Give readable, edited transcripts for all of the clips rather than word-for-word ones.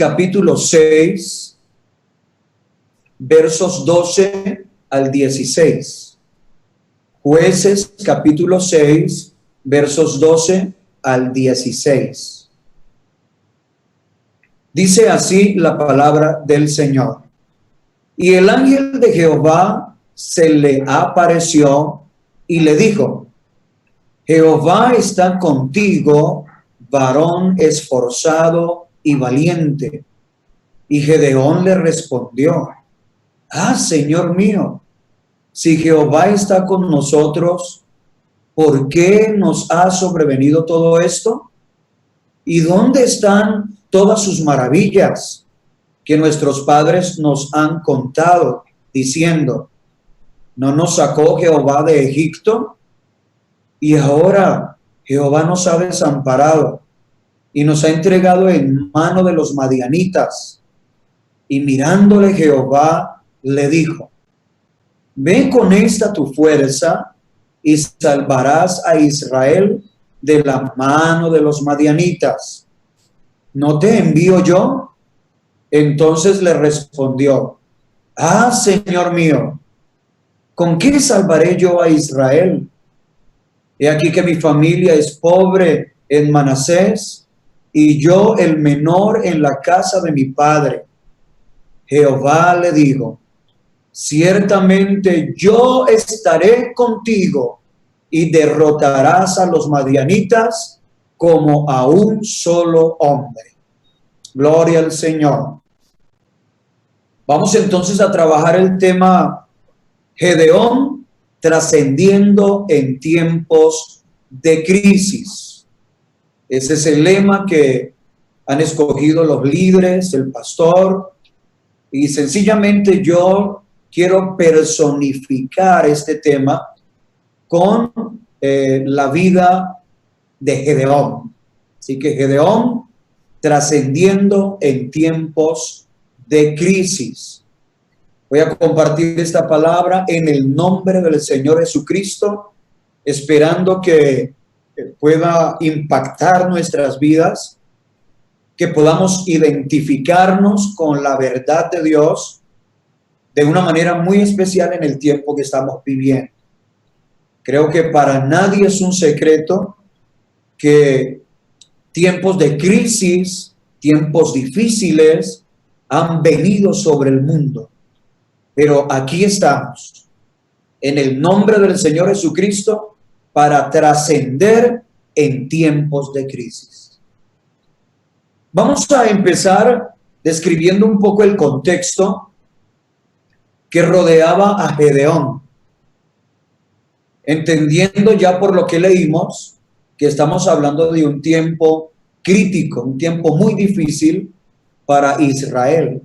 capítulo 6, versos 12 al 16. Jueces capítulo 6, versos 12 al 16. Dice así la palabra del Señor. Y el ángel de Jehová se le apareció y le dijo: Jehová está contigo, varón esforzado y valiente. Y Gedeón le respondió: Señor mío, si Jehová está con nosotros, ¿por qué nos ha sobrevenido todo esto? ¿Y dónde están todas sus maravillas que nuestros padres nos han contado, diciendo: ¿no nos sacó Jehová de Egipto? Y ahora Jehová nos ha desamparado y nos ha entregado en mano de los madianitas. Y mirándole Jehová le dijo: Ven con esta tu fuerza y salvarás a Israel de la mano de los madianitas. ¿No te envío yo? Entonces le respondió: Señor mío, ¿con qué salvaré yo a Israel? He aquí que mi familia es pobre en Manasés, y yo el menor en la casa de mi padre. Jehová le dijo: Ciertamente yo estaré contigo, y derrotarás a los madianitas como a un solo hombre. Gloria al Señor. Vamos entonces a trabajar el tema Gedeón trascendiendo en tiempos de crisis. Ese es el lema que han escogido los líderes, el pastor, y sencillamente yo quiero personificar este tema con la vida de Gedeón. Así que Gedeón trascendiendo en tiempos de crisis. Voy a compartir esta palabra en el nombre del Señor Jesucristo, esperando que pueda impactar nuestras vidas, que podamos identificarnos con la verdad de Dios de una manera muy especial en el tiempo que estamos viviendo. Creo que para nadie es un secreto que tiempos de crisis, tiempos difíciles han venido sobre el mundo. Pero aquí estamos, en el nombre del Señor Jesucristo, para trascender en tiempos de crisis. Vamos a empezar describiendo un poco el contexto que rodeaba a Gedeón, entendiendo ya por lo que leímos que estamos hablando de un tiempo crítico, un tiempo muy difícil para Israel.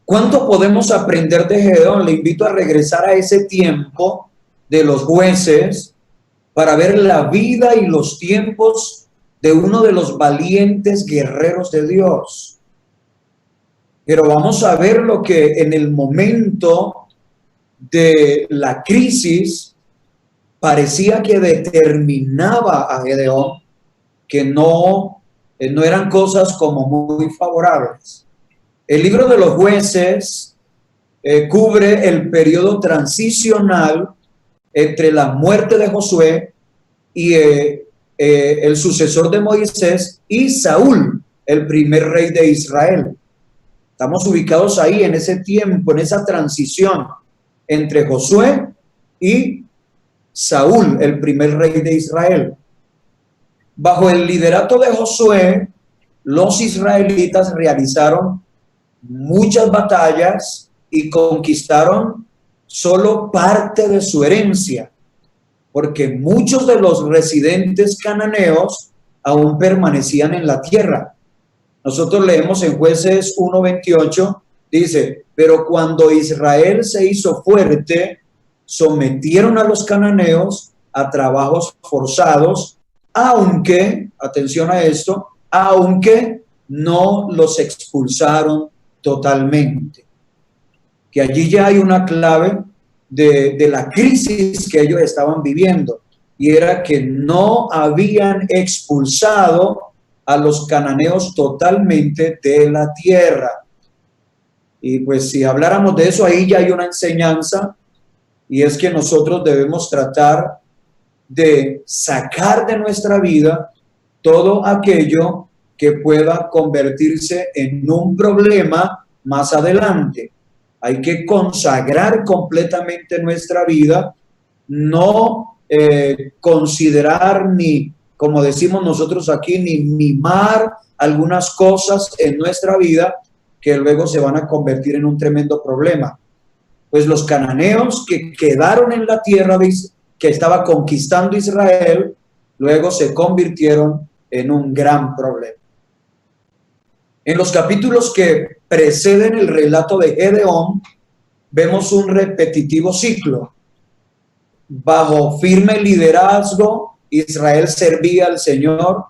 ¿Cuánto podemos aprender de Gedeón? Le invito a regresar a ese tiempo de los jueces para ver la vida y los tiempos de uno de los valientes guerreros de Dios. Pero vamos a ver lo que en el momento de la crisis parecía que determinaba a Gedeón, que no eran cosas como muy favorables. El libro de los jueces cubre el periodo transicional entre la muerte de Josué y el sucesor de Moisés y Saúl, el primer rey de Israel. Estamos ubicados ahí en ese tiempo, en esa transición entre Josué y Saúl, el primer rey de Israel. Bajo el liderato de Josué, los israelitas realizaron muchas batallas y conquistaron solo parte de su herencia, porque muchos de los residentes cananeos aún permanecían en la tierra. Nosotros leemos en Jueces 1:28, dice: pero cuando Israel se hizo fuerte, sometieron a los cananeos a trabajos forzados, aunque, atención a esto, aunque no los expulsaron totalmente. Que allí ya hay una clave de la crisis que ellos estaban viviendo, y era que no habían expulsado a los cananeos totalmente de la tierra. Y pues si habláramos de eso, ahí ya hay una enseñanza, y es que nosotros debemos tratar de sacar de nuestra vida todo aquello que pueda convertirse en un problema más adelante. Hay que consagrar completamente nuestra vida, no considerar ni, como decimos nosotros aquí, ni mimar algunas cosas en nuestra vida que luego se van a convertir en un tremendo problema. Pues los cananeos que quedaron en la tierra que estaba conquistando Israel, luego se convirtieron en un gran problema. En los capítulos que preceden el relato de Gedeón, vemos un repetitivo ciclo. Bajo firme liderazgo, Israel servía al Señor,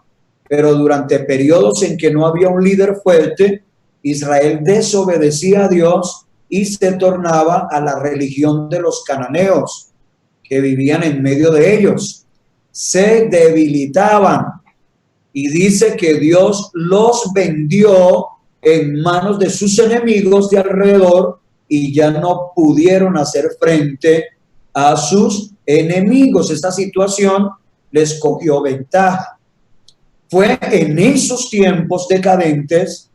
pero durante periodos en que no había un líder fuerte, Israel desobedecía a Dios y se tornaba a la religión de los cananeos que vivían en medio de ellos. Se debilitaban y dice que Dios los vendió en manos de sus enemigos de alrededor y ya no pudieron hacer frente a sus enemigos. Esta situación les cogió ventaja. Fue en esos tiempos decadentes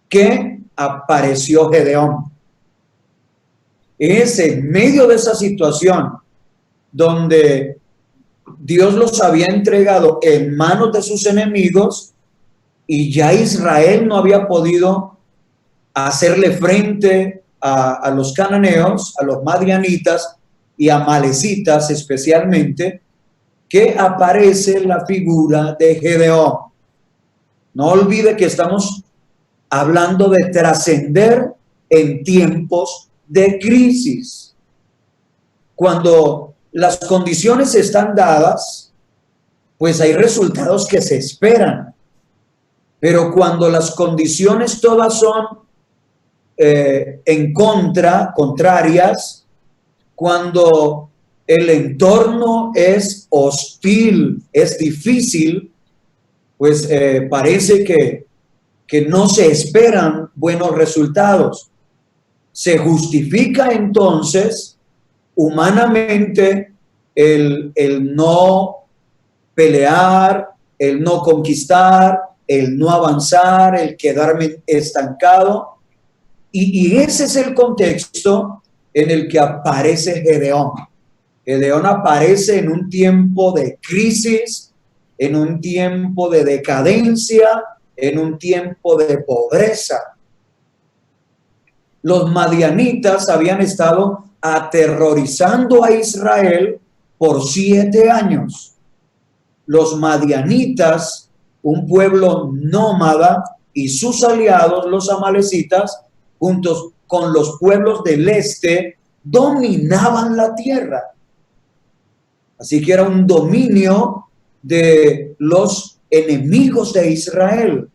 que apareció Gedeón. Es en medio de esa situación donde Dios los había entregado en manos de sus enemigos y ya Israel no había podido hacerle frente a los cananeos, a los madianitas y amalecitas especialmente, que aparece la figura de Gedeón. No olvide que estamos hablando de trascender en tiempos de crisis. Cuando las condiciones están dadas, pues hay resultados que se esperan. Pero cuando las condiciones todas son contrarias, cuando el entorno es hostil, es difícil, pues parece que no se esperan buenos resultados. Se justifica entonces humanamente el no pelear, el no conquistar, el no avanzar, el quedarme estancado. Y ese es el contexto en el que aparece Gedeón. Gedeón aparece en un tiempo de crisis, en un tiempo de decadencia, en un tiempo de pobreza. Los madianitas habían estado aterrorizando a Israel por 7 años. Los madianitas, un pueblo nómada, y sus aliados, los amalecitas, juntos con los pueblos del este, dominaban la tierra. Así que era un dominio de los enemigos de Israel.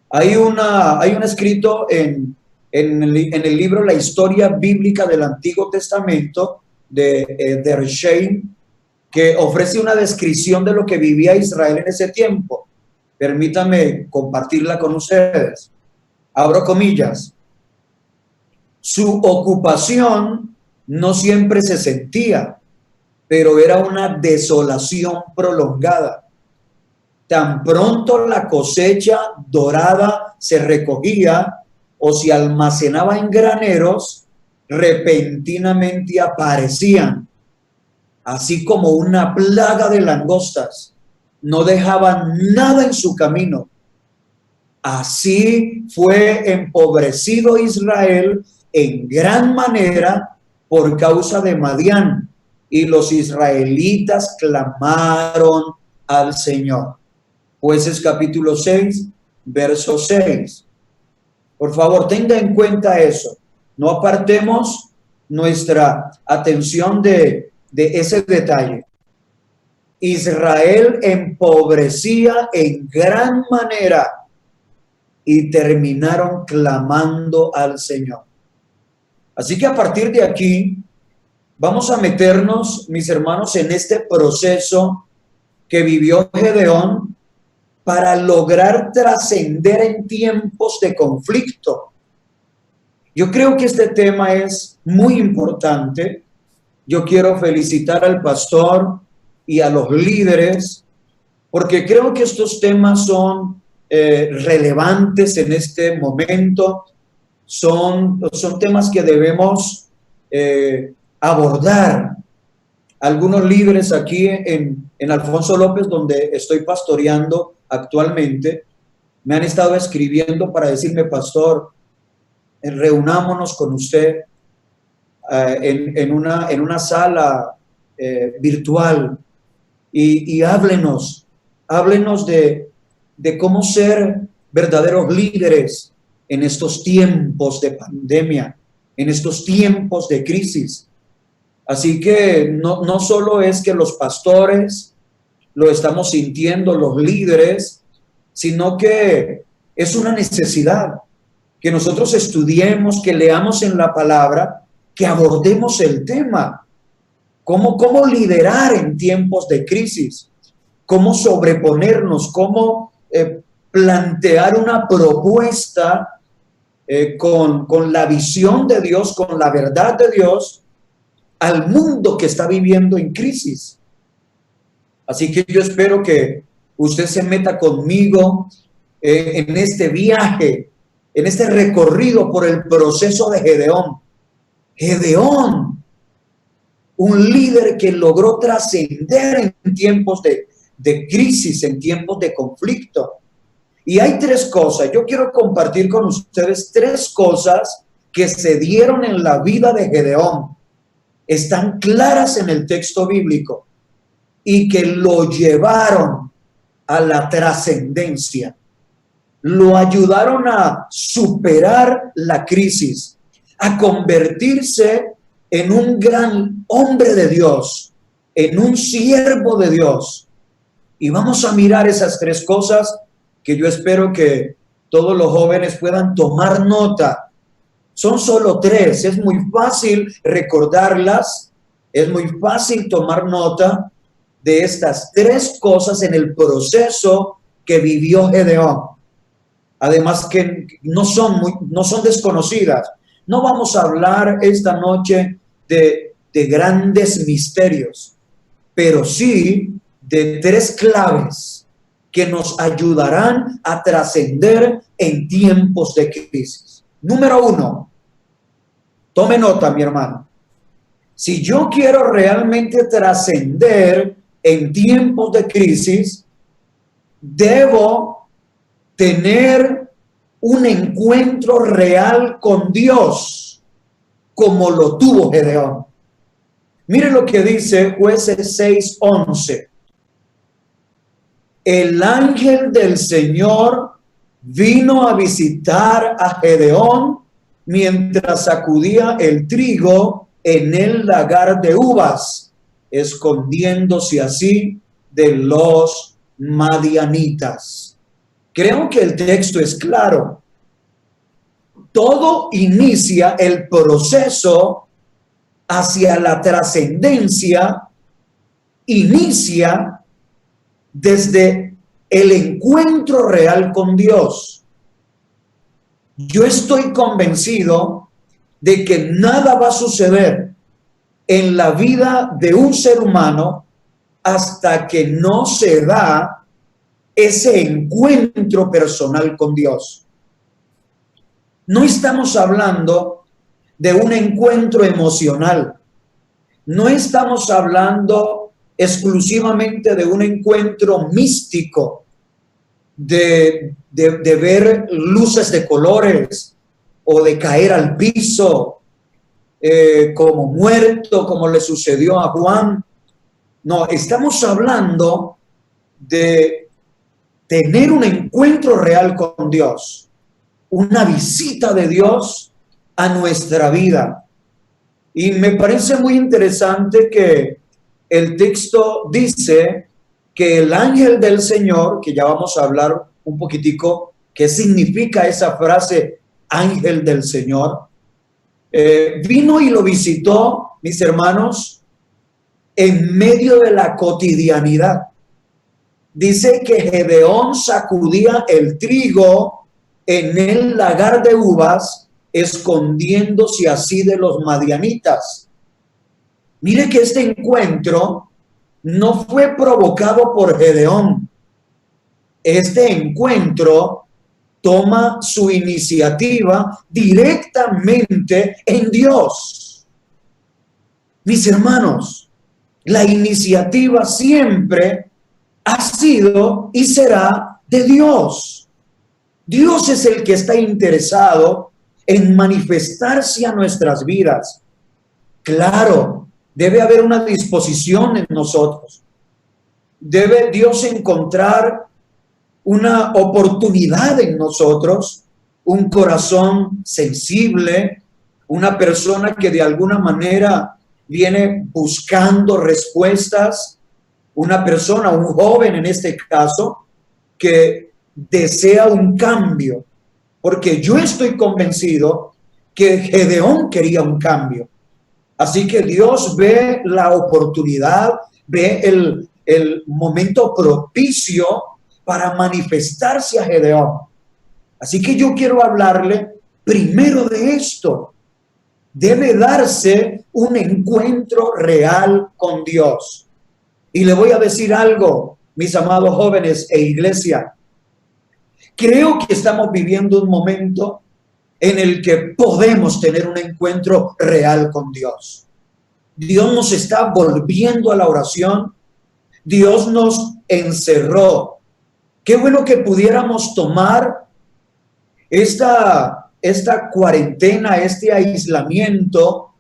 Hay un escrito en el libro La Historia Bíblica del Antiguo Testamento de Dersheim, que ofrece una descripción de lo que vivía Israel en ese tiempo. Permítanme compartirla con ustedes. Abro comillas. Su ocupación no siempre se sentía, pero era una desolación prolongada. Tan pronto la cosecha dorada se recogía o se almacenaba en graneros, repentinamente aparecían, así como una plaga de langostas. No dejaban nada en su camino. Así fue empobrecido Israel en gran manera por causa de Madián, y los israelitas clamaron al Señor. Jueces capítulo 6, verso 6. Por favor, tenga en cuenta eso. No apartemos nuestra atención de ese detalle. Israel empobrecía en gran manera y terminaron clamando al Señor. Así que a partir de aquí vamos a meternos, mis hermanos, en este proceso que vivió Gedeón para lograr trascender en tiempos de conflicto. Yo creo que este tema es muy importante. Yo quiero felicitar al pastor y a los líderes, porque creo que estos temas son relevantes en este momento. Son temas que debemos abordar. Algunos líderes aquí en Alfonso López, donde estoy pastoreando actualmente, me han estado escribiendo para decirme: pastor, reunámonos con usted en una sala virtual y háblenos de cómo ser verdaderos líderes en estos tiempos de pandemia, en estos tiempos de crisis. Así que no solo es que los pastores lo estamos sintiendo, los líderes, sino que es una necesidad que nosotros estudiemos, que leamos en la palabra, que abordemos el tema. ¿Cómo liderar en tiempos de crisis? ¿Cómo sobreponernos? ¿Cómo plantear una propuesta con la visión de Dios, con la verdad de Dios, al mundo que está viviendo en crisis? Así que yo espero que usted se meta conmigo en este viaje, en este recorrido por el proceso de Gedeón. Gedeón, un líder que logró trascender en tiempos de crisis, en tiempos de conflicto. Y hay tres cosas. Yo quiero compartir con ustedes tres cosas que se dieron en la vida de Gedeón. Están claras en el texto bíblico y que lo llevaron a la trascendencia. Lo ayudaron a superar la crisis, a convertirse en un gran hombre de Dios, en un siervo de Dios. Y vamos a mirar esas tres cosas que yo espero que todos los jóvenes puedan tomar nota. Son solo tres, es muy fácil recordarlas, es muy fácil tomar nota de estas tres cosas en el proceso que vivió Gedeón. Además que no son desconocidas. No vamos a hablar esta noche de grandes misterios, pero sí de tres claves que nos ayudarán a trascender en tiempos de crisis. Número uno, tome nota, mi hermano. Si yo quiero realmente trascender en tiempos de crisis, debo tener un encuentro real con Dios, como lo tuvo Gedeón. Mire lo que dice Jueces 6:11. El ángel del Señor vino a visitar a Gedeón mientras sacudía el trigo en el lagar de uvas, escondiéndose así de los madianitas. Creo que el texto es claro. Todo inicia el proceso hacia la trascendencia, inicia desde el encuentro real con Dios. Yo estoy convencido de que nada va a suceder en la vida de un ser humano hasta que no se da ese encuentro personal con Dios. No estamos hablando de un encuentro emocional. No estamos hablando exclusivamente de un encuentro místico, de ver luces de colores o de caer al piso como muerto, como le sucedió a Juan. No, estamos hablando de tener un encuentro real con Dios, una visita de Dios a nuestra vida. Y me parece muy interesante que el texto dice que el ángel del Señor, que ya vamos a hablar un poquitico qué significa esa frase, ángel del Señor, vino y lo visitó, mis hermanos, en medio de la cotidianidad. dice que Gedeón sacudía el trigo en el lagar de uvas, escondiéndose así de los madianitas. Mire que este encuentro no fue provocado por Gedeón. Este encuentro toma su iniciativa directamente en Dios. Mis hermanos, la iniciativa siempre ha sido y será de Dios. Dios es el que está interesado en manifestarse a nuestras vidas. Claro, debe haber una disposición en nosotros. Debe Dios encontrar una oportunidad en nosotros, un corazón sensible, una persona que de alguna manera viene buscando respuestas, una persona, un joven en este caso, que desea un cambio, porque yo estoy convencido que Gedeón quería un cambio. Así que Dios ve la oportunidad, ve el momento propicio para manifestarse a Gedeón. Así que yo quiero hablarle primero de esto. Debe darse un encuentro real con Dios. Y le voy a decir algo, mis amados jóvenes e iglesia. Creo que estamos viviendo un momento en el que podemos tener un encuentro real con Dios. Dios nos está volviendo a la oración. Dios nos encerró. Qué bueno que pudiéramos tomar esta cuarentena, este aislamiento,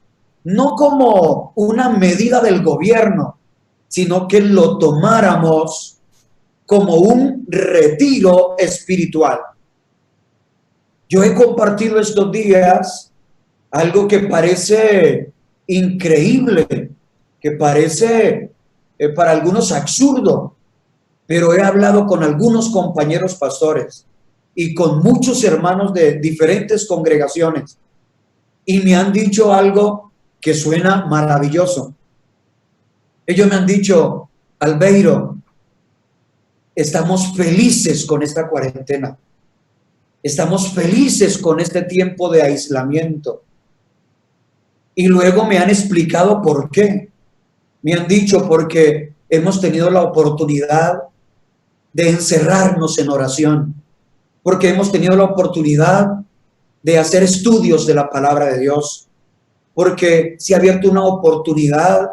no como una medida del gobierno, sino que lo tomáramos como un retiro espiritual. Yo he compartido estos días algo que parece increíble, que parece para algunos absurdo, pero he hablado con algunos compañeros pastores y con muchos hermanos de diferentes congregaciones y me han dicho algo que suena maravilloso. Ellos me han dicho: Albeiro, estamos felices con esta cuarentena. Estamos felices con este tiempo de aislamiento. Y luego me han explicado por qué. Me han dicho porque hemos tenido la oportunidad de encerrarnos en oración, porque hemos tenido la oportunidad de hacer estudios de la palabra de Dios, porque se ha abierto una oportunidad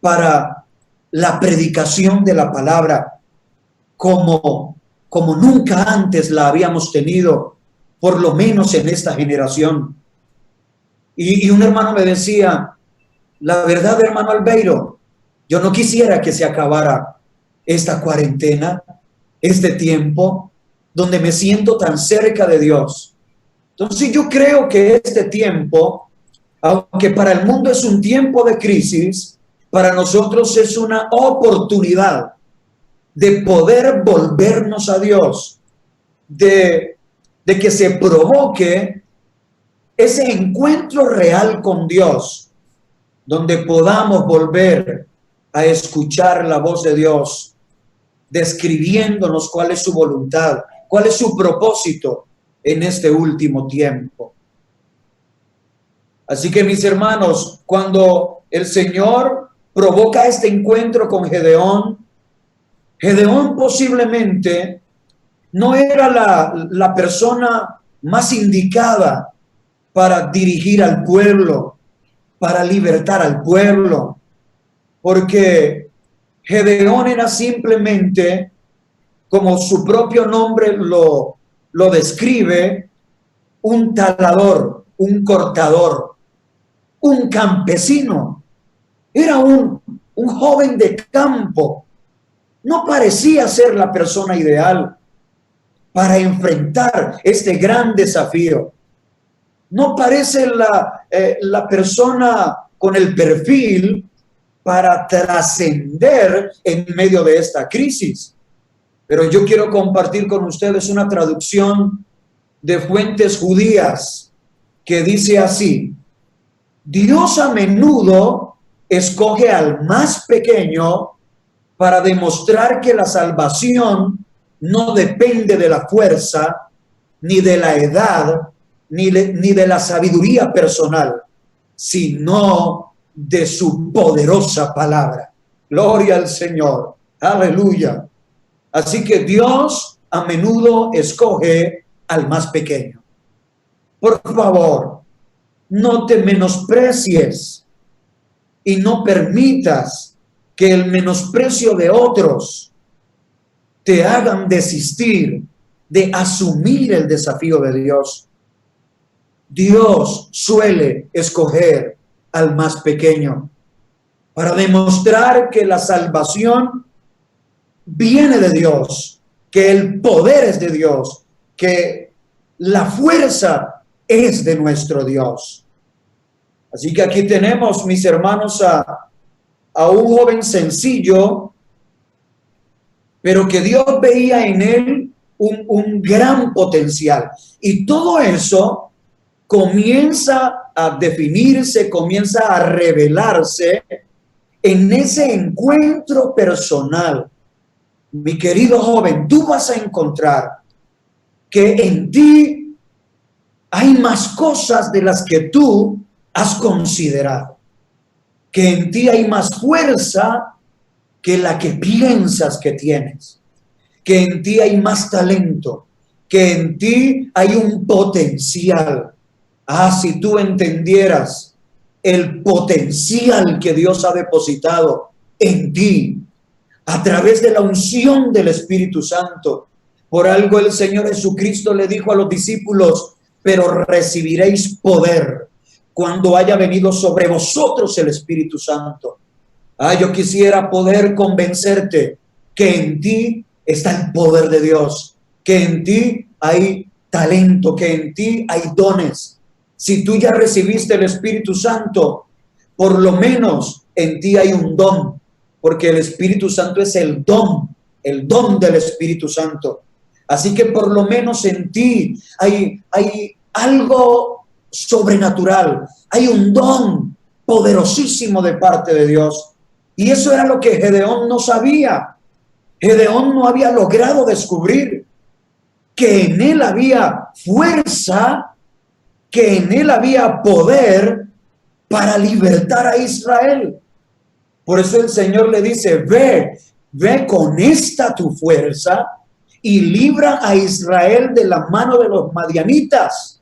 para la predicación de la palabra como nunca antes la habíamos tenido, por lo menos en esta generación. Y un hermano me decía: la verdad, hermano Albeiro, yo no quisiera que se acabara esta cuarentena, este tiempo donde me siento tan cerca de Dios. Entonces yo creo que este tiempo, aunque para el mundo es un tiempo de crisis, para nosotros es una oportunidad de poder volvernos a Dios, de que se provoque ese encuentro real con Dios, donde podamos volver a escuchar la voz de Dios, describiéndonos cuál es su voluntad, cuál es su propósito en este último tiempo. Así que, mis hermanos, cuando el Señor provoca este encuentro con Gedeón, Gedeón posiblemente no era la persona más indicada para dirigir al pueblo, para libertar al pueblo, porque Gedeón era simplemente, como su propio nombre lo describe, un talador, un cortador, un campesino. Era un joven de campo. No parecía ser la persona ideal para enfrentar este gran desafío. No parece la persona con el perfil para trascender en medio de esta crisis. Pero yo quiero compartir con ustedes una traducción de fuentes judías que dice así: Dios a menudo escoge al más pequeño para demostrar que la salvación no depende de la fuerza, ni de la edad, ni de la sabiduría personal, sino de su poderosa palabra. Gloria al Señor. Aleluya. Así que Dios a menudo escoge al más pequeño. Por favor, no te menosprecies y no permitas que el menosprecio de otros te hagan desistir de asumir el desafío de Dios. Dios suele escoger al más pequeño para demostrar que la salvación viene de Dios, que el poder es de Dios, que la fuerza es de nuestro Dios. Así que aquí tenemos, mis hermanos, a un joven sencillo, pero que Dios veía en él un gran potencial. Y todo eso comienza a definirse, comienza a revelarse en ese encuentro personal. Mi querido joven, tú vas a encontrar que en ti hay más cosas de las que tú has considerado, que en ti hay más fuerza que la que piensas que tienes, que en ti hay más talento, que en ti hay un potencial. Si tú entendieras el potencial que Dios ha depositado en ti a través de la unción del Espíritu Santo. Por algo el Señor Jesucristo le dijo a los discípulos: pero recibiréis poder cuando haya venido sobre vosotros el Espíritu Santo. Yo quisiera poder convencerte que en ti está el poder de Dios, que en ti hay talento, que en ti hay dones. Si tú ya recibiste el Espíritu Santo, por lo menos en ti hay un don, porque el Espíritu Santo es el don del Espíritu Santo. Así que por lo menos en ti hay algo sobrenatural, hay un don poderosísimo de parte de Dios. Y eso era lo que Gedeón no sabía. Gedeón no había logrado descubrir que en él había fuerza, que en él había poder para libertar a Israel. Por eso el Señor le dice: ve con esta tu fuerza y libra a Israel de la mano de los madianitas.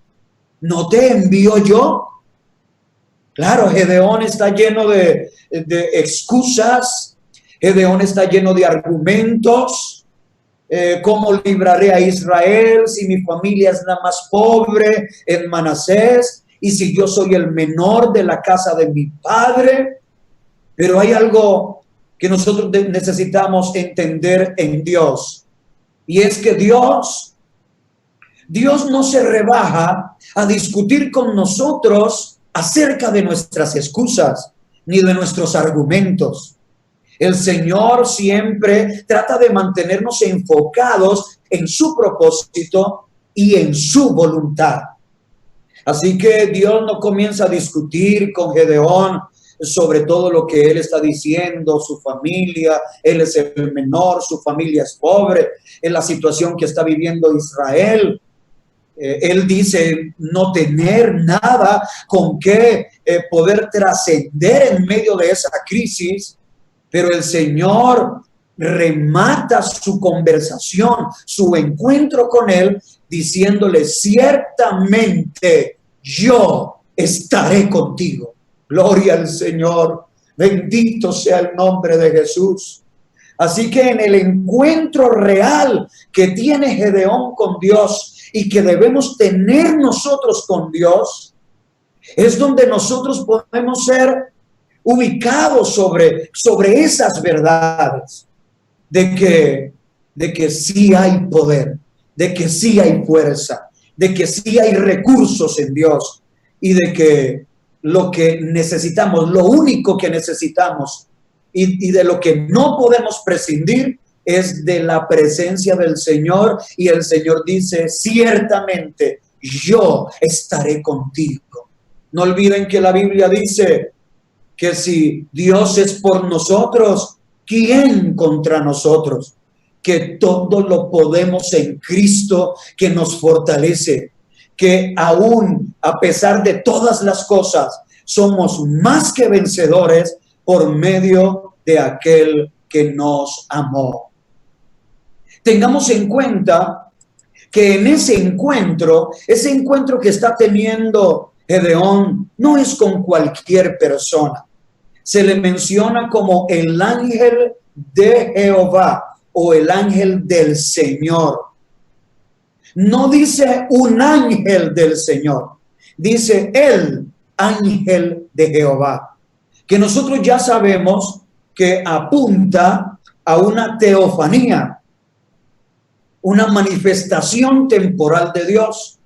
¿No te envío yo? Claro, Gedeón está lleno de excusas. Gedeón está lleno de argumentos. ¿Cómo libraré a Israel si mi familia es la más pobre en Manasés y si yo soy el menor de la casa de mi padre? Pero hay algo que nosotros necesitamos entender en Dios, y es que Dios no se rebaja a discutir con nosotros acerca de nuestras excusas ni de nuestros argumentos. El Señor siempre trata de mantenernos enfocados en su propósito y en su voluntad. Así que Dios no comienza a discutir con Gedeón sobre todo lo que él está diciendo, su familia, él es el menor, su familia es pobre, en la situación que está viviendo Israel. Él dice no tener nada con qué poder trascender en medio de esa crisis, pero el Señor remata su conversación, su encuentro con él, diciéndole: ciertamente yo estaré contigo. Gloria al Señor, bendito sea el nombre de Jesús. Así que en el encuentro real que tiene Gedeón con Dios y que debemos tener nosotros con Dios, es donde nosotros podemos ser ubicados sobre esas verdades de que sí hay poder, de que sí hay fuerza, de que sí hay recursos en Dios y de que lo que necesitamos, lo único que necesitamos y de lo que no podemos prescindir es de la presencia del Señor. Y el Señor dice: ciertamente yo estaré contigo. No olviden que la Biblia dice que si Dios es por nosotros, ¿quién contra nosotros? Que todo lo podemos en Cristo que nos fortalece, que aún a pesar de todas las cosas, somos más que vencedores por medio de aquel que nos amó. Tengamos en cuenta que en ese encuentro que está teniendo Gedeón, no es con cualquier persona. Se le menciona como el ángel de Jehová o el ángel del Señor. No dice un ángel del Señor, dice el ángel de Jehová, que nosotros ya sabemos que apunta a una teofanía, una manifestación temporal de Dios.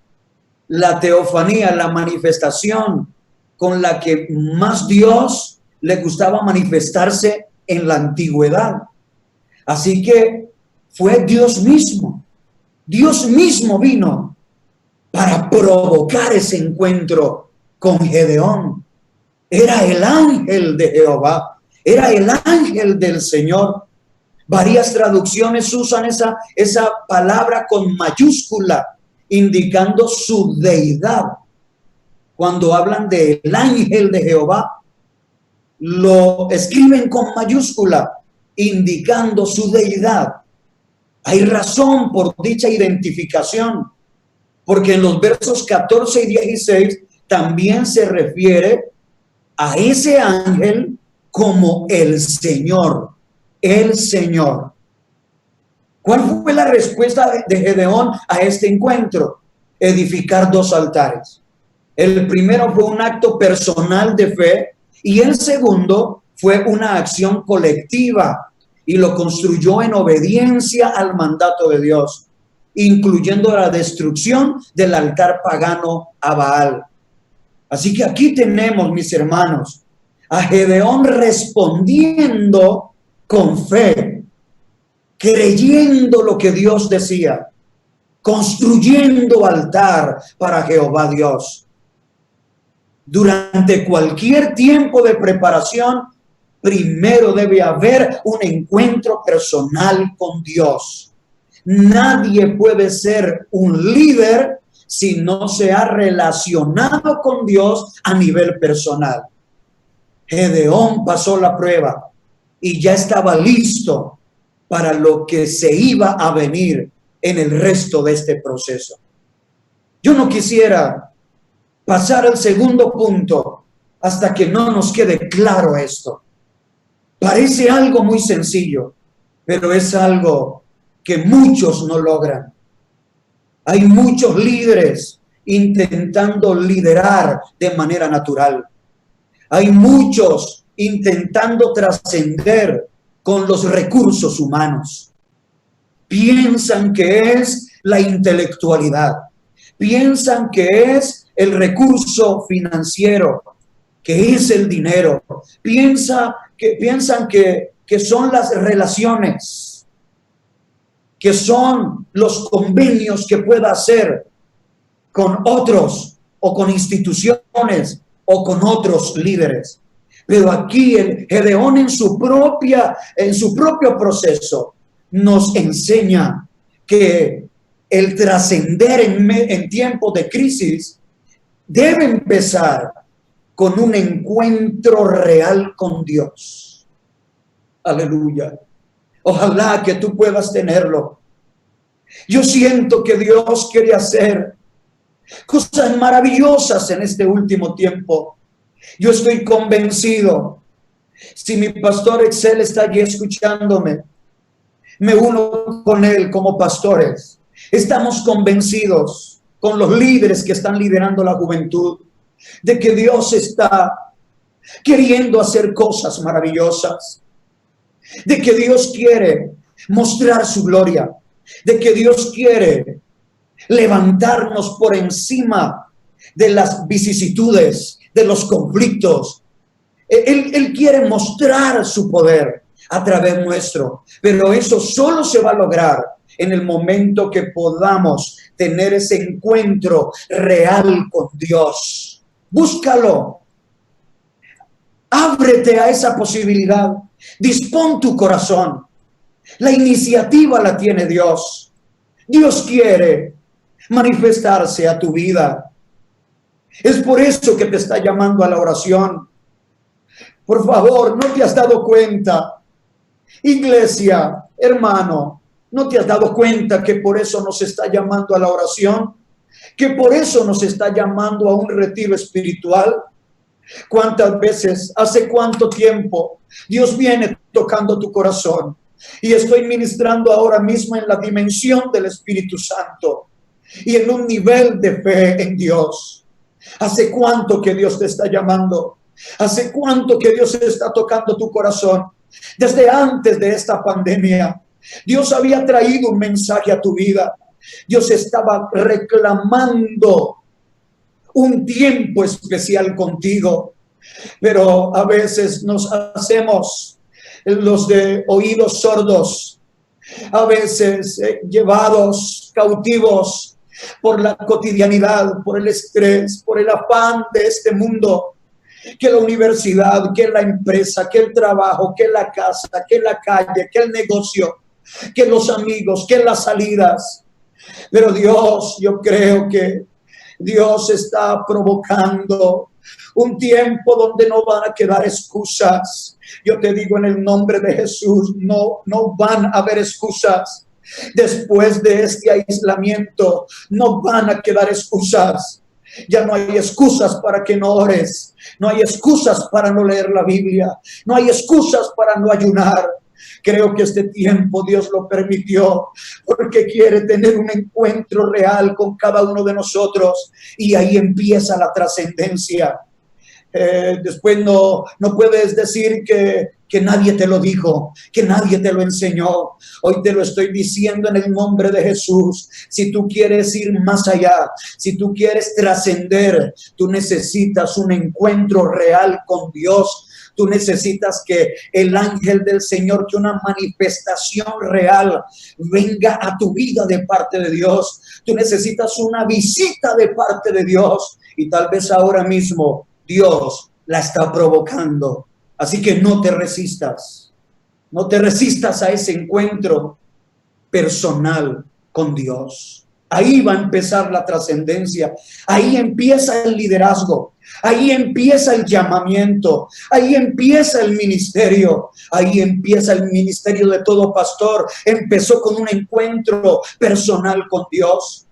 La teofanía, la manifestación con la que más Dios le gustaba manifestarse en la antigüedad. Así que fue Dios mismo. Dios mismo vino para provocar ese encuentro con Gedeón. Era el ángel de Jehová, era el ángel del Señor. Varias traducciones usan esa palabra con mayúscula, indicando su deidad. Cuando hablan del ángel de Jehová, lo escriben con mayúscula, indicando su deidad. Hay razón por dicha identificación, porque en los versos 14 y 16 también se refiere a ese ángel como el Señor. El Señor. ¿Cuál fue la respuesta de Gedeón a este encuentro? Edificar 2 altares. El primero fue un acto personal de fe y el segundo fue una acción colectiva y lo construyó en obediencia al mandato de Dios, incluyendo la destrucción del altar pagano a Baal. Así que aquí tenemos, mis hermanos, a Gedeón respondiendo con fe, creyendo lo que Dios decía, construyendo altar para Jehová Dios. Durante cualquier tiempo de preparación, primero debe haber un encuentro personal con Dios. Nadie puede ser un líder si no se ha relacionado con Dios a nivel personal. Gedeón pasó la prueba y ya estaba listo para lo que se iba a venir en el resto de este proceso. Yo no quisiera pasar al segundo punto hasta que no nos quede claro esto. Parece algo muy sencillo, pero es algo que muchos no logran. Hay muchos líderes intentando liderar de manera natural. Hay muchos intentando trascender con los recursos humanos. Piensan que es la intelectualidad, piensan que es el recurso financiero, que es el dinero, piensan que son las relaciones, que son los convenios que pueda hacer con otros o con instituciones o con otros líderes. Pero aquí el Gedeón en su propio proceso nos enseña que el trascender en tiempos de crisis debe empezar con un encuentro real con Dios. Aleluya. Ojalá que tú puedas tenerlo. Yo siento que Dios quiere hacer cosas maravillosas en este último tiempo. Yo estoy convencido. Si mi pastor Excel está allí escuchándome, me uno con él como pastores. Estamos convencidos con los líderes que están liderando la juventud de que Dios está queriendo hacer cosas maravillosas, de que Dios quiere mostrar su gloria, de que Dios quiere levantarnos por encima de las vicisitudes, de los conflictos. Él quiere mostrar su poder a través nuestro, pero eso solo se va a lograr en el momento que podamos tener ese encuentro real con Dios. Búscalo. Ábrete a esa posibilidad. Dispón tu corazón. La iniciativa la tiene Dios. Dios quiere manifestarse a tu vida. Es por eso que te está llamando a la oración. Por favor, ¿no te has dado cuenta? Iglesia, hermano, ¿no te has dado cuenta que por eso nos está llamando a la oración? Que por eso nos está llamando a un retiro espiritual. ¿Cuántas veces, hace cuánto tiempo Dios viene tocando tu corazón? Y estoy ministrando ahora mismo en la dimensión del Espíritu Santo y en un nivel de fe en Dios. ¿Hace cuánto que Dios te está llamando? ¿Hace cuánto que Dios está tocando tu corazón? Desde antes de esta pandemia, Dios había traído un mensaje a tu vida. Dios estaba reclamando un tiempo especial contigo, pero a veces nos hacemos los de oídos sordos, a veces llevados cautivos por la cotidianidad, por el estrés, por el afán de este mundo, que la universidad, que la empresa, que el trabajo, que la casa, que la calle, que el negocio, que los amigos, que las salidas. Pero Dios, yo creo que Dios está provocando un tiempo donde no van a quedar excusas. Yo te digo en el nombre de Jesús, no van a haber excusas. Después de este aislamiento, no van a quedar excusas. Ya no hay excusas para que no ores. No hay excusas para no leer la Biblia. No hay excusas para no ayunar. Creo que este tiempo Dios lo permitió porque quiere tener un encuentro real con cada uno de nosotros, y ahí empieza la trascendencia. Después no puedes decir que nadie te lo dijo, que nadie te lo enseñó. Hoy te lo estoy diciendo en el nombre de Jesús. Si tú quieres ir más allá, si tú quieres trascender, tú necesitas un encuentro real con Dios. Tú necesitas que el ángel del Señor, que una manifestación real venga a tu vida de parte de Dios. Tú necesitas una visita de parte de Dios, y tal vez ahora mismo Dios la está provocando. Así que no te resistas. No te resistas a ese encuentro personal con Dios. Ahí va a empezar la trascendencia. Ahí empieza el liderazgo. Ahí empieza el llamamiento. Ahí empieza el ministerio. Ahí empieza el ministerio de todo pastor. Empezó con un encuentro personal con Dios.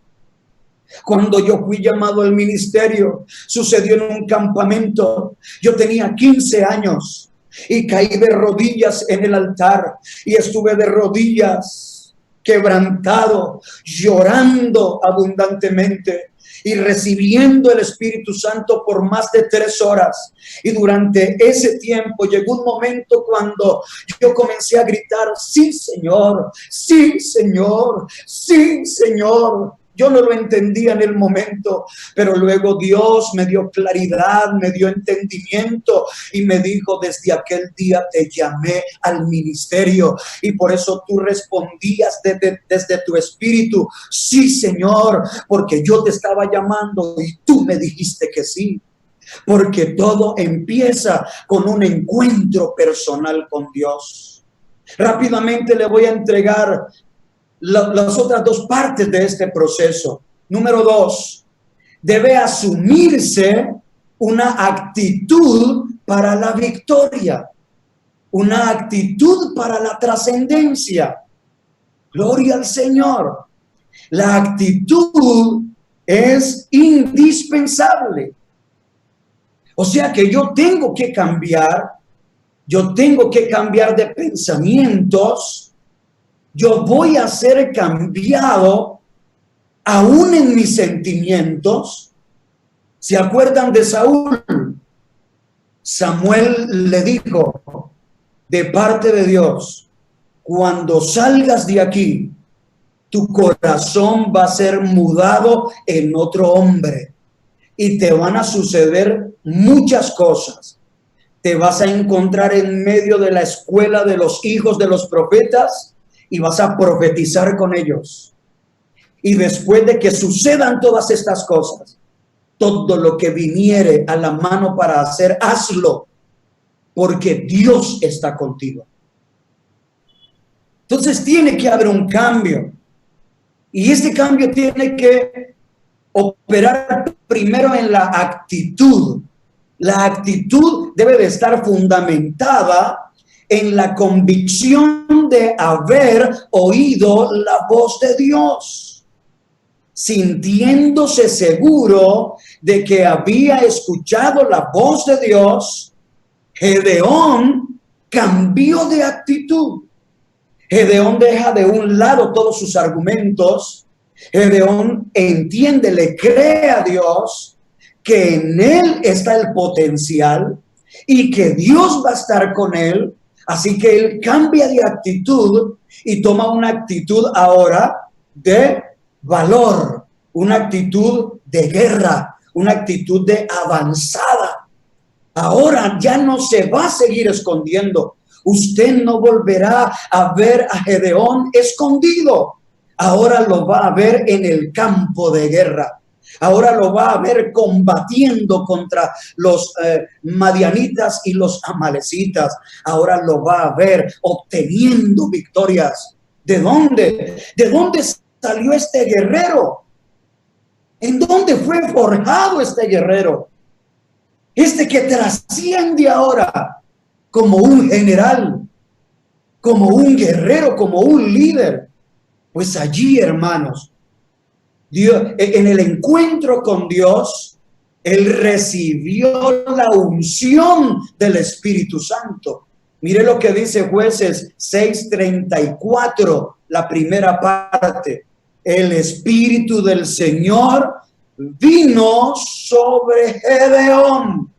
Cuando yo fui llamado al ministerio, sucedió en un campamento. Yo tenía 15 años y caí de rodillas en el altar, y estuve de rodillas, quebrantado, llorando abundantemente y recibiendo el Espíritu Santo por más de 3 horas. Y durante ese tiempo llegó un momento cuando yo comencé a gritar: sí, Señor, sí, Señor, sí, Señor. Yo no lo entendía en el momento, pero luego Dios me dio claridad, me dio entendimiento y me dijo: desde aquel día te llamé al ministerio. Y por eso tú respondías desde tu espíritu: sí, Señor, porque yo te estaba llamando y tú me dijiste que sí. Porque todo empieza con un encuentro personal con Dios. Rápidamente le voy a entregar las otras 2 partes de este proceso. Número 2, debe asumirse una actitud para la victoria, una actitud para la trascendencia. Gloria al Señor. La actitud es indispensable. O sea que yo tengo que cambiar de pensamientos. Yo voy a ser cambiado aún en mis sentimientos. ¿Se acuerdan de Saúl? Samuel le dijo de parte de Dios: cuando salgas de aquí, tu corazón va a ser mudado en otro hombre y te van a suceder muchas cosas. Te vas a encontrar en medio de la escuela de los hijos de los profetas y vas a profetizar con ellos. Y después de que sucedan todas estas cosas, todo lo que viniere a la mano para hacer, hazlo. porque Dios está contigo. Entonces tiene que haber un cambio. Y este cambio tiene que operar primero en la actitud. La actitud debe de estar fundamentada en la convicción de haber oído la voz de Dios, sintiéndose seguro de que había escuchado la voz de Dios. Gedeón cambió de actitud. Gedeón deja de un lado todos sus argumentos. Gedeón entiende, le cree a Dios que en él está el potencial y que Dios va a estar con él. Así que él cambia de actitud y toma una actitud ahora de valor, una actitud de guerra, una actitud de avanzada. Ahora ya no se va a seguir escondiendo. Usted no volverá a ver a Gedeón escondido. Ahora lo va a ver en el campo de guerra. Ahora lo va a ver combatiendo contra los madianitas y los amalecitas. Ahora lo va a ver obteniendo victorias. ¿De dónde? ¿De dónde salió este guerrero? ¿En dónde fue forjado este guerrero? Este que trasciende ahora como un general, como un guerrero, como un líder. Pues allí, hermanos, Dios, en el encuentro con Dios, él recibió la unción del Espíritu Santo. Mire lo que dice Jueces 6:34, la primera parte. El Espíritu del Señor vino sobre Gedeón.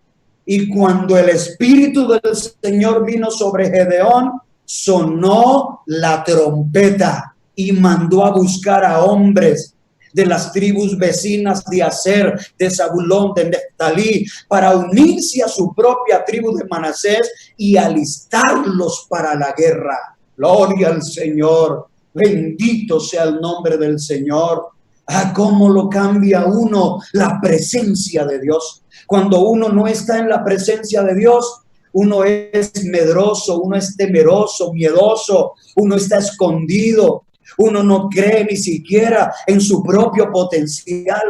Y cuando el Espíritu del Señor vino sobre Gedeón, sonó la trompeta y mandó a buscar a hombres de las tribus vecinas de Aser, de Zabulón, de Neftalí, para unirse a su propia tribu de Manasés y alistarlos para la guerra. Gloria al Señor, bendito sea el nombre del Señor. Ah, cómo lo cambia uno la presencia de Dios. Cuando uno no está en la presencia de Dios, uno es medroso, uno es temeroso, miedoso, uno está escondido, uno no cree ni siquiera en su propio potencial.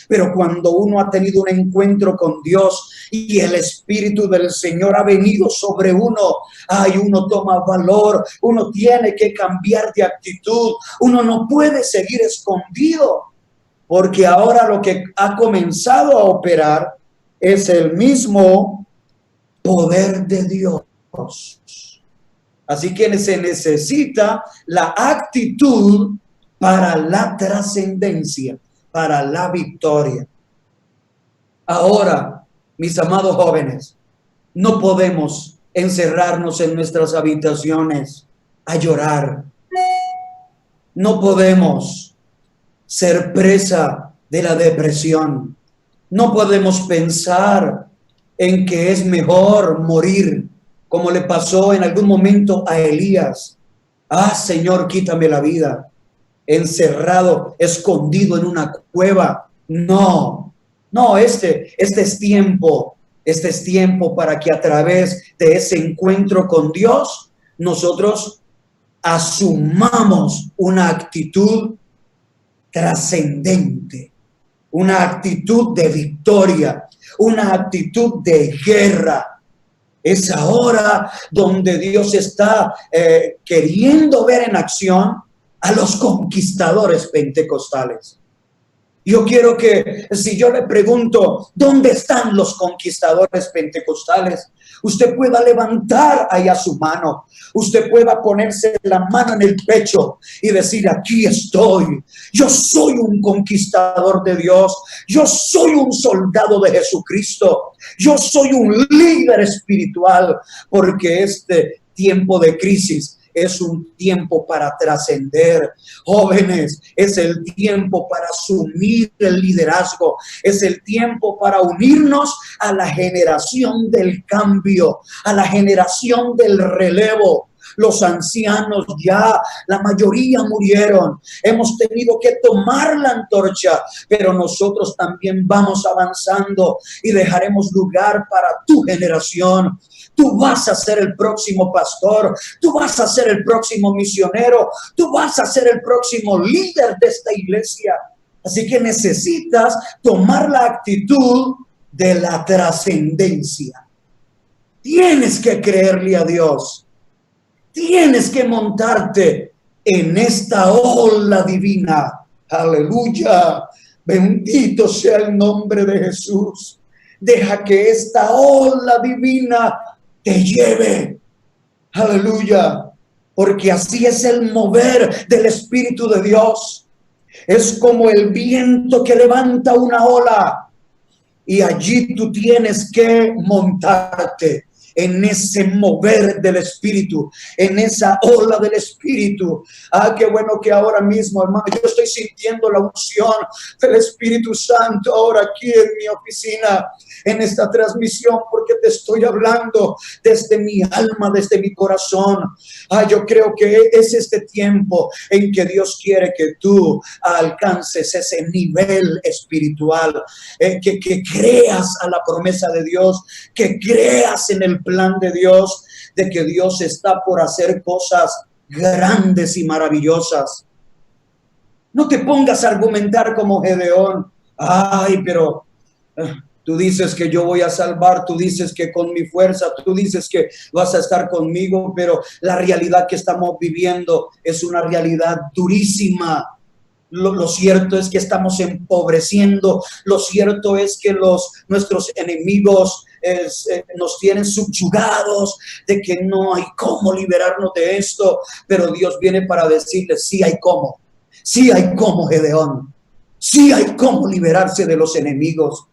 Pero cuando uno ha tenido un encuentro con Dios y el Espíritu del Señor ha venido sobre uno, ay, uno toma valor, uno tiene que cambiar de actitud, uno no puede seguir escondido, porque ahora lo que ha comenzado a operar es el mismo poder de Dios. Así que se necesita la actitud para la trascendencia, para la victoria. Ahora, mis amados jóvenes, no podemos encerrarnos en nuestras habitaciones a llorar. No podemos ser presa de la depresión. No podemos pensar en que es mejor morir, como le pasó en algún momento a Elías. Ah, Señor, quítame la vida. Encerrado, escondido en una cueva. No, este es tiempo. Este es tiempo para que a través de ese encuentro con Dios, nosotros asumamos una actitud trascendente, una actitud de victoria, una actitud de guerra. Es ahora donde Dios está queriendo ver en acción a los conquistadores pentecostales. Yo quiero que, si yo le pregunto, ¿dónde están los conquistadores pentecostales? Usted pueda levantar allá su mano. Usted pueda ponerse la mano en el pecho y decir, aquí estoy. Yo soy un conquistador de Dios. Yo soy un soldado de Jesucristo. Yo soy un líder espiritual, porque este tiempo de crisis es un tiempo para trascender. Jóvenes, es el tiempo para asumir el liderazgo. Es el tiempo para unirnos a la generación del cambio, a la generación del relevo, los ancianos ya, la mayoría murieron. Hemos tenido que tomar la antorcha, pero nosotros también vamos avanzando y dejaremos lugar para tu generación. Tú vas a ser el próximo pastor, tú vas a ser el próximo misionero, tú vas a ser el próximo líder de esta iglesia. Así que necesitas tomar la actitud de la trascendencia. Tienes que creerle a Dios. Tienes que montarte en esta ola divina. Aleluya. Bendito sea el nombre de Jesús. Deja que esta ola divina te lleve. Aleluya. Porque así es el mover del Espíritu de Dios. Es como el viento que levanta una ola. Y allí tú tienes que montarte en ese mover del Espíritu, en esa ola del Espíritu. Ah, qué bueno que ahora mismo, hermano, yo estoy sintiendo la unción del Espíritu Santo ahora aquí en mi oficina, en esta transmisión, porque te estoy hablando desde mi alma, desde mi corazón. Ah, yo creo que es este tiempo en que Dios quiere que tú alcances ese nivel espiritual, que creas a la promesa de Dios, que creas en el plan de Dios, de que Dios está por hacer cosas grandes y maravillosas. No te pongas a argumentar como Gedeón. Ay, pero tú dices que yo voy a salvar, tú dices que con mi fuerza, tú dices que vas a estar conmigo, pero la realidad que estamos viviendo es una realidad durísima. Lo cierto es que estamos empobreciendo. Lo cierto es que nuestros enemigos nos tienen subyugados, de que no hay cómo liberarnos de esto. Pero Dios viene para decirles, sí hay cómo. Sí hay cómo, Gedeón. Sí hay cómo liberarse de los enemigos.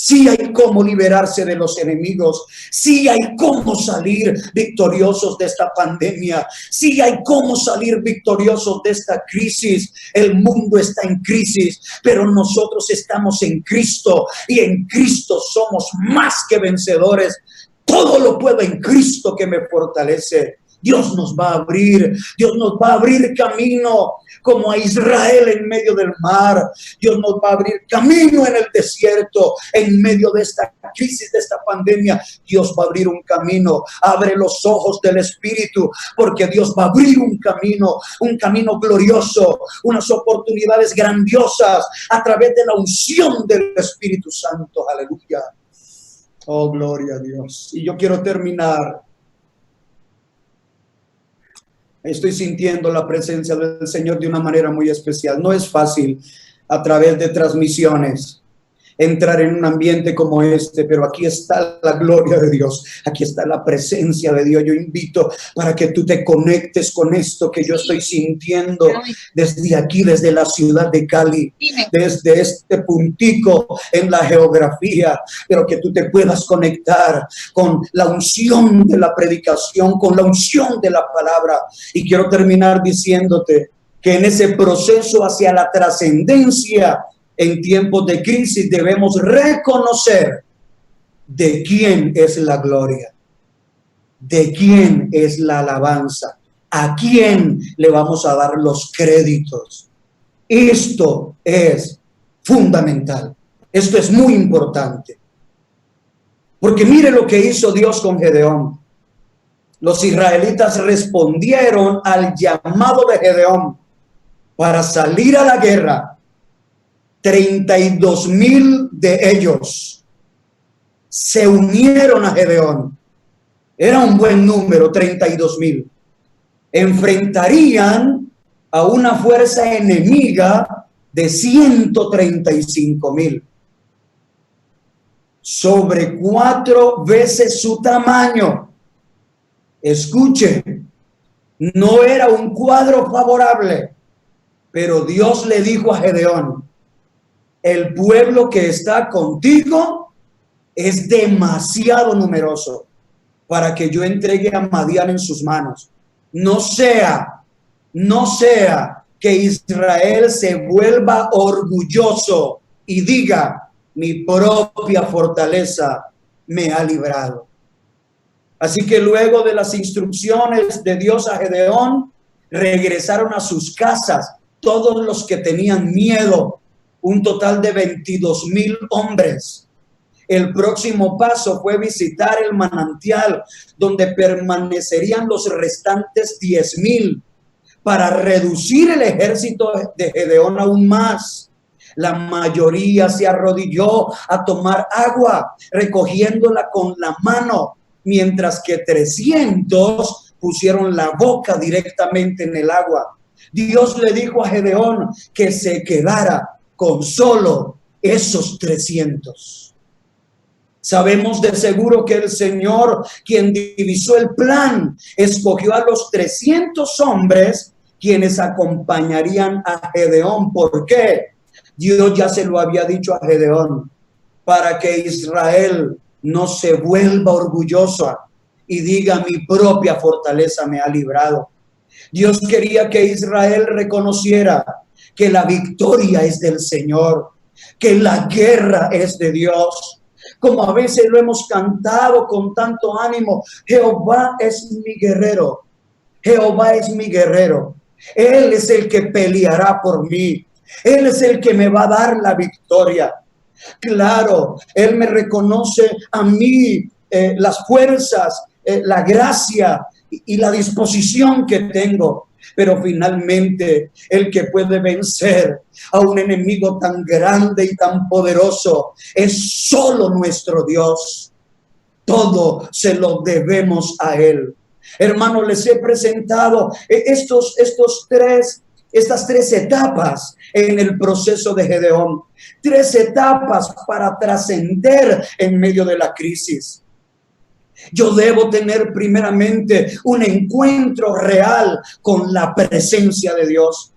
Sí hay cómo liberarse de los enemigos. Sí hay cómo salir victoriosos de esta pandemia. Sí hay cómo salir victoriosos de esta crisis. El mundo está en crisis, pero nosotros estamos en Cristo y en Cristo somos más que vencedores. Todo lo puedo en Cristo que me fortalece. Dios nos va a abrir camino como a Israel en medio del mar. Dios nos va a abrir camino en el desierto, en medio de esta crisis, de esta pandemia. Dios va a abrir un camino. Abre los ojos del Espíritu, porque Dios va a abrir un camino glorioso, unas oportunidades grandiosas a través de la unción del Espíritu Santo. Aleluya. Oh, gloria a Dios. Y yo quiero terminar. Estoy sintiendo la presencia del Señor de una manera muy especial. No es fácil a través de transmisiones entrar en un ambiente como este, pero aquí está la gloria de Dios, aquí está la presencia de Dios. Yo invito para que tú te conectes con esto que yo estoy sintiendo desde aquí, desde la ciudad de Cali, desde este puntico en la geografía, pero que tú te puedas conectar con la unción de la predicación, con la unción de la palabra. Y quiero terminar diciéndote que en ese proceso hacia la trascendencia, en tiempos de crisis, debemos reconocer de quién es la gloria, de quién es la alabanza, a quién le vamos a dar los créditos. Esto es fundamental, esto es muy importante. Porque mire lo que hizo Dios con Gedeón. Los israelitas respondieron al llamado de Gedeón para salir a la guerra. 32,000 de ellos se unieron a Gedeón. Era un buen número, 32,000. Enfrentarían a una fuerza enemiga de 135,000. Sobre 4 veces su tamaño. Escuche, no era un cuadro favorable, pero Dios le dijo a Gedeón: el pueblo que está contigo es demasiado numeroso para que yo entregue a Madián en sus manos. No sea que Israel se vuelva orgulloso y diga: mi propia fortaleza me ha librado. Así que luego de las instrucciones de Dios a Gedeón, regresaron a sus casas todos los que tenían miedo, un total de 22,000 hombres. El próximo paso fue visitar el manantial, donde permanecerían los restantes 10,000 para reducir el ejército de Gedeón aún más. La mayoría se arrodilló a tomar agua, recogiéndola con la mano, mientras que 300 pusieron la boca directamente en el agua. Dios le dijo a Gedeón que se quedara con solo esos 300. Sabemos de seguro que el Señor, quien divisó el plan, escogió a los 300 hombres quienes acompañarían a Gedeón. ¿Por qué? Dios ya se lo había dicho a Gedeón, para que Israel no se vuelva orgullosa y diga: mi propia fortaleza me ha librado. Dios quería que Israel reconociera que la victoria es del Señor, que la guerra es de Dios. Como a veces lo hemos cantado con tanto ánimo: Jehová es mi guerrero, Jehová es mi guerrero. Él es el que peleará por mí, Él es el que me va a dar la victoria. Claro, Él me reconoce a mí las fuerzas, la gracia y la disposición que tengo. Pero finalmente el que puede vencer a un enemigo tan grande y tan poderoso es solo nuestro Dios. Todo se lo debemos a Él. Hermanos, les he presentado estas tres etapas en el proceso de Gedeón. 3 etapas para trascender en medio de la crisis. Yo debo tener primeramente un encuentro real con la presencia de Dios,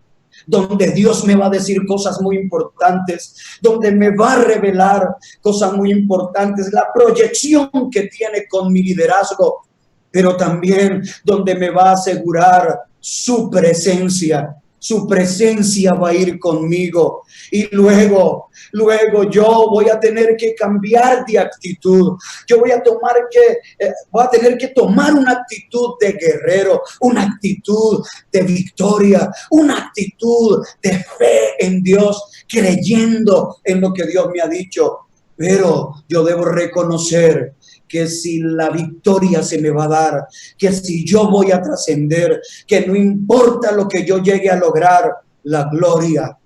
donde Dios me va a decir cosas muy importantes, donde me va a revelar cosas muy importantes, la proyección que tiene con mi liderazgo, pero también donde me va a asegurar su presencia. Su presencia va a ir conmigo y luego yo voy a tener que cambiar de actitud. Yo voy a tener que tomar una actitud de guerrero, una actitud de victoria, una actitud de fe en Dios, creyendo en lo que Dios me ha dicho. Pero yo debo reconocer que si la victoria se me va a dar, que si yo voy a trascender, que no importa lo que yo llegue a lograr, la gloria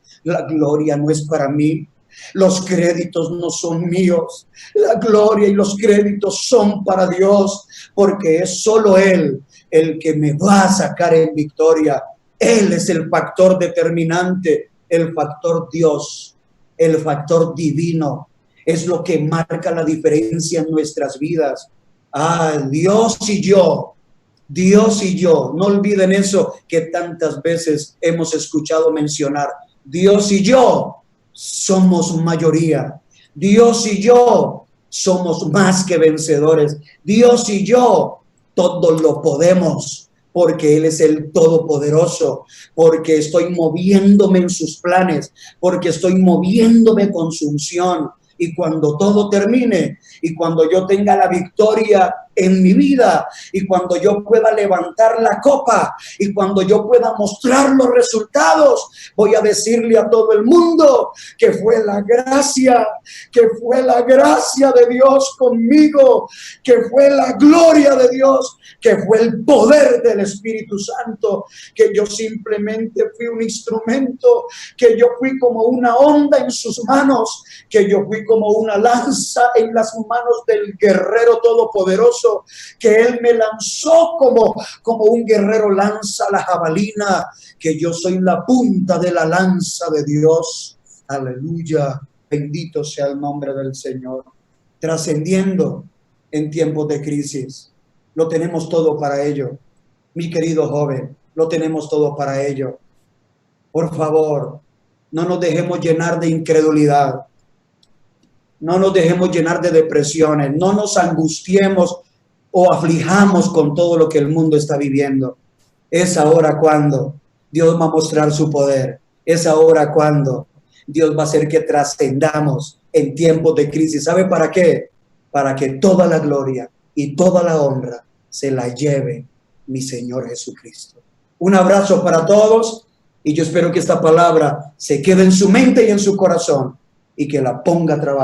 no es para mí. Los créditos no son míos. La gloria y los créditos son para Dios, porque es solo Él el que me va a sacar en victoria. Él es el factor determinante, el factor Dios, el factor divino. Es lo que marca la diferencia en nuestras vidas. Dios y yo, no olviden eso que tantas veces hemos escuchado mencionar. Dios y yo somos mayoría. Dios y yo somos más que vencedores. Dios y yo todo lo podemos, porque Él es el Todopoderoso, porque estoy moviéndome en sus planes, porque estoy moviéndome con su unción. Y cuando todo termine, y cuando yo tenga la victoria en mi vida, y cuando yo pueda levantar la copa, y cuando yo pueda mostrar los resultados, voy a decirle a todo el mundo que fue la gracia de Dios conmigo, que fue la gloria de Dios, que fue el poder del Espíritu Santo, que yo simplemente fui un instrumento, que yo fui como una onda en sus manos, que yo fui como una lanza en las manos del guerrero todopoderoso, que Él me lanzó como un guerrero lanza la jabalina, que yo soy la punta de la lanza de Dios. Aleluya, bendito sea el nombre del Señor. Trascendiendo en tiempos de crisis, lo tenemos todo para ello. Mi querido joven, lo tenemos todo para ello. Por favor, no nos dejemos llenar de incredulidad. No nos dejemos llenar de depresiones, no nos angustiemos o aflijamos con todo lo que el mundo está viviendo. Es ahora cuando Dios va a mostrar su poder. Es ahora cuando Dios va a hacer que trascendamos en tiempos de crisis. ¿Sabe para qué? Para que toda la gloria y toda la honra se la lleve mi Señor Jesucristo. Un abrazo para todos y yo espero que esta palabra se quede en su mente y en su corazón y que la ponga a trabajar.